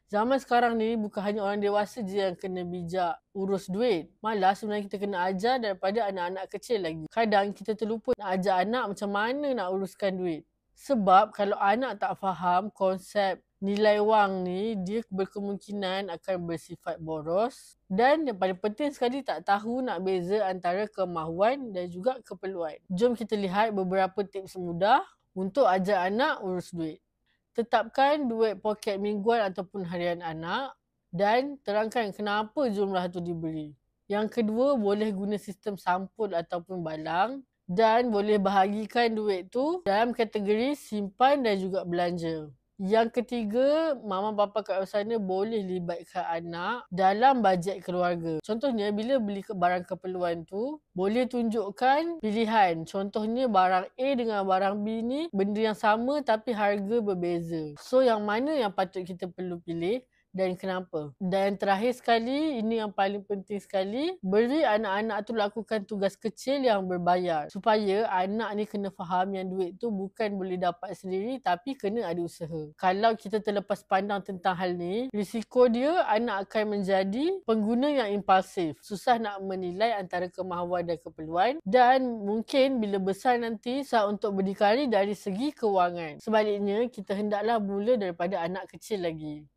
Zaman sekarang ni bukan hanya orang dewasa je yang kena bijak urus duit. Malah sebenarnya kita kena ajar daripada anak-anak kecil lagi. Kadang kita terlupa nak ajar anak macam mana nak uruskan duit. Sebab kalau anak tak faham konsep nilai wang ni, dia berkemungkinan akan bersifat boros. Dan yang paling penting sekali, tak tahu nak beza antara kemahuan dan juga keperluan. Jom kita lihat beberapa tips mudah untuk ajar anak urus duit. Tetapkan duit poket mingguan ataupun harian anak dan terangkan kenapa jumlah tu diberi. Yang kedua, boleh guna sistem sampul ataupun balang dan boleh bahagikan duit tu dalam kategori simpan dan juga belanja. Yang ketiga, mama bapa kat sana boleh libatkan anak dalam bajet keluarga. Contohnya, bila beli barang keperluan tu, boleh tunjukkan pilihan. Contohnya, barang A dengan barang B ni benda yang sama tapi harga berbeza. So, yang mana yang patut kita perlu pilih dan kenapa? Dan terakhir sekali, ini yang paling penting sekali, beri anak-anak tu lakukan tugas kecil yang berbayar. Supaya anak ni kena faham yang duit tu bukan boleh dapat sendiri tapi kena ada usaha. Kalau kita terlepas pandang tentang hal ni, risiko dia anak akan menjadi pengguna yang impulsif. Susah nak menilai antara kemahuan dan keperluan dan mungkin bila besar nanti susah untuk berdikari dari segi kewangan. Sebaliknya, kita hendaklah mula daripada anak kecil lagi.